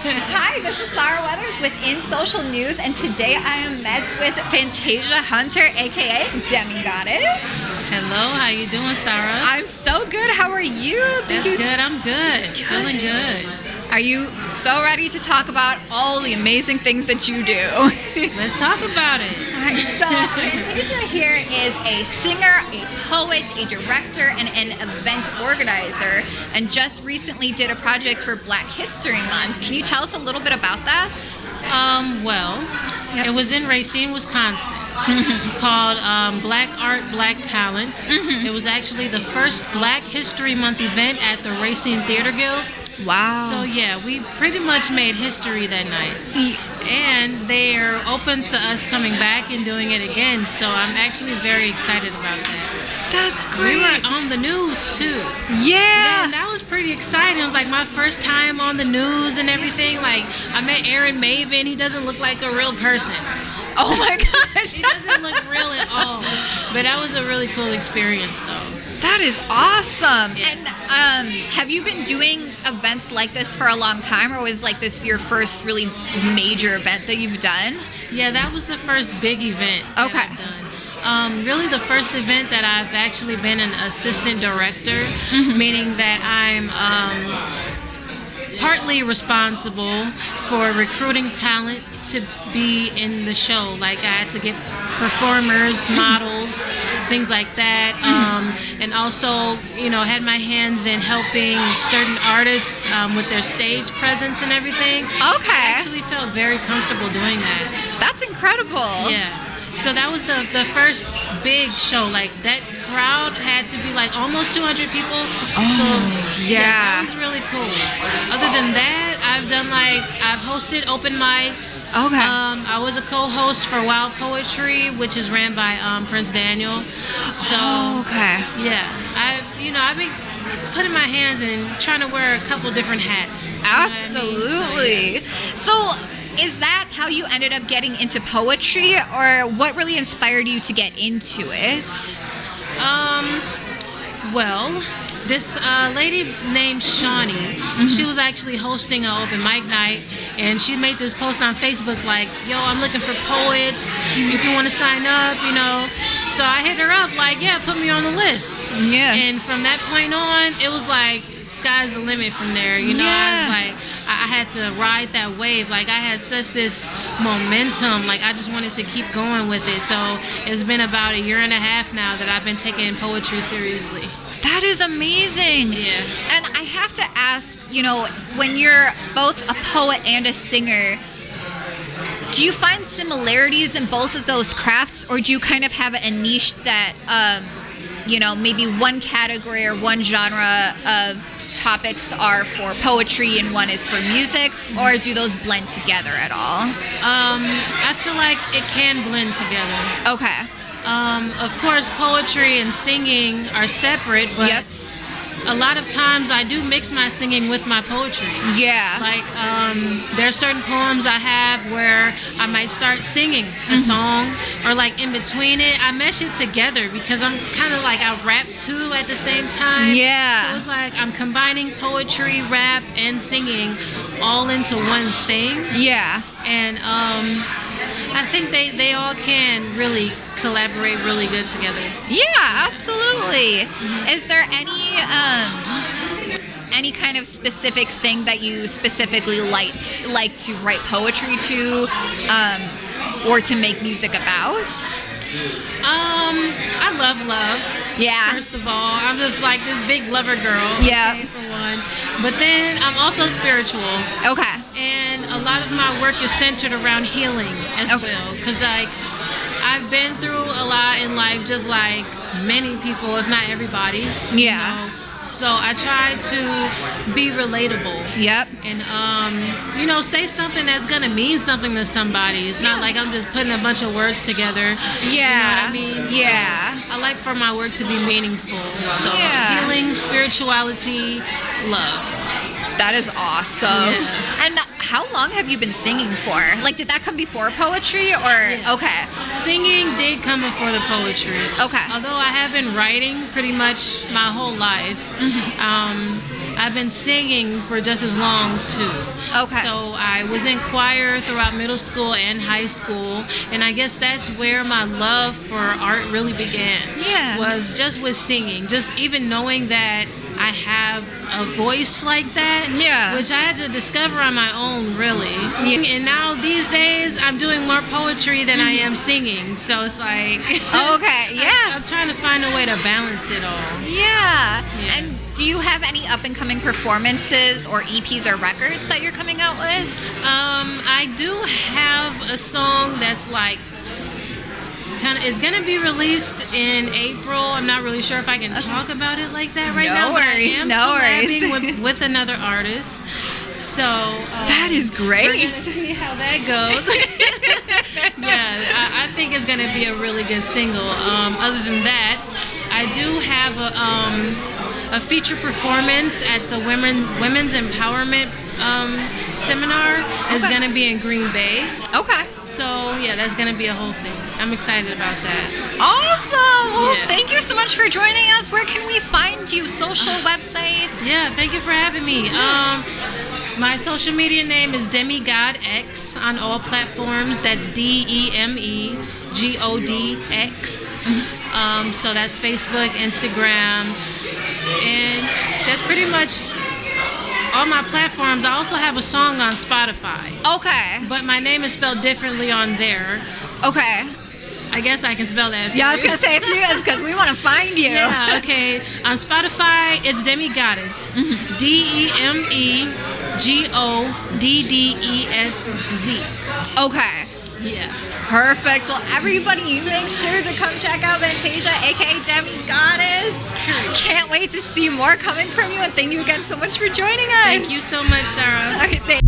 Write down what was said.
Hi, this is Sarah Weathers with In Social News, and today I am met with Fantasia Hunter, aka Demi Goddess. Hello, how you doing, Sarah? I'm so good. How are you? That's good. I'm good. Feeling good. Are you so ready to talk about all the amazing things that you do? Let's talk about it. So Fantasia here is a singer, a poet, a director, and an event organizer, and just recently did a project for Black History Month. Can you tell us a little bit about that? It was in Racine, Wisconsin. It's called Black Art, Black Talent. It was actually the first Black History Month event at the Racine Theater Guild. Wow. So yeah, we pretty much made history that night. And they're open to us coming back and doing it again. So I'm actually very excited about that. That's great. We were on the news too. Yeah. And that was pretty exciting. It was like my first time on the news and everything. Like I met Aaron Maven. He doesn't look like a real person. Oh my gosh. He doesn't look real at all. But that was a really cool experience though. That is awesome. Yeah. And have you been doing events like this for a long time, or was like this your first really major event that you've done? Yeah, that was the first big event that Okay. I've done. Really the first event that I've actually been an assistant director, meaning that I'm partly responsible for recruiting talent to be in the show. Like I had to get performers, models, things like that, and also, had my hands in helping certain artists with their stage presence and everything. Okay. I actually felt very comfortable doing that. That's incredible. Yeah. So that was the first big show. Like that crowd had to be like almost 200 people. So yeah. that was really cool. Other than that, I've hosted open mics. Okay. I was a co-host for Wild Poetry, which is ran by Prince Daniel. So okay. yeah, I've been putting my hands in, trying to wear a couple different hats. You know what I mean? Absolutely. So is that how you ended up getting into poetry, or what really inspired you to get into it? Well, this lady named Shawnee, she was actually hosting an open mic night, and she made this post on Facebook like, yo, I'm looking for poets, if you want to sign up, So I hit her up like, yeah, put me on the list. Yeah. And from that point on, it was like, sky's the limit from there, Yeah. I was like, I had to ride that wave. Like I had such this momentum, like I just wanted to keep going with it. So it's been about a year and a half now that I've been taking poetry seriously. That is amazing. Yeah. And I have to ask, when you're both a poet and a singer, do you find similarities in both of those crafts, or do you kind of have a niche that, maybe one category or one genre of topics are for poetry and one is for music, or do those blend together at all? I feel like it can blend together. Okay. Of course, poetry and singing are separate, but Yep. a lot of times I do mix my singing with my poetry. Yeah. Like, there are certain poems I have where I might start singing a song, or like in between it, I mesh it together because I'm kind of like, I rap too at the same time. Yeah. So it's like I'm combining poetry, rap, and singing all into one thing. Yeah. And I think they all can really collaborate really good together. Yeah, absolutely. Is there any kind of specific thing that you specifically like to write poetry to, or to make music about? I love love. Yeah. First of all, I'm just like this big lover girl. Yeah. Okay, for one. But then I'm also spiritual. Okay. And a lot of my work is centered around healing as well. Because I've been through a lot in life, just like many people, if not everybody. Yeah. So I try to be relatable. Yep. And say something that's gonna mean something to somebody. It's not like I'm just putting a bunch of words together. Yeah. You know what I mean? Yeah. So I like for my work to be meaningful. So Yeah. healing, spirituality, love. That is awesome. Yeah. And how long have you been singing for? Like, did that come before poetry, or? Yeah. Okay. Singing did come before the poetry. Okay. Although I have been writing pretty much my whole life. I've been singing for just as long too. Okay. So I was in choir throughout middle school and high school, and I guess that's where my love for art really began. Yeah. Was just with singing, just even knowing that I have a voice like that. Yeah. Which I had to discover on my own, really. Yeah. And now these days, I'm doing more poetry than I am singing. So it's like. Okay, yeah. I'm trying to find a way to balance it all. Yeah. Yeah. And do you have any up and coming performances or EPs or records that you're coming out with? I do have a song that's like it's gonna be released in April. I'm not really sure if I can talk about it like that right now. No worries, But I am no collabing worries. with another artist. So That is great. We're gonna see how that goes. Yeah, I think it's gonna be a really good single. Other than that, I do have a feature performance at the Women's Empowerment seminar. It's Okay. gonna be in Green Bay. Okay. So yeah, that's gonna be a whole thing. I'm excited about that. Awesome. Well, Yeah. thank you so much for joining us. Where can we find you? Social websites? Yeah, thank you for having me. My social media name is Demigod X on all platforms. That's DEMEGODX. So that's Facebook, Instagram, and that's pretty much all my platforms. I also have a song on Spotify, Okay. but my name is spelled differently on there. Okay. I guess I can spell that. Yeah, I was for you. gonna say if you because we want to find you. Yeah, okay. On Spotify, it's Demigoddess. DEMEGODDESZ. Okay. Yeah. Perfect. Well, everybody, you make sure to come check out Fantasia, aka Demi Goddess. Can't wait to see more coming from you, and thank you again so much for joining us. Thank you so much, Sarah. Okay, thank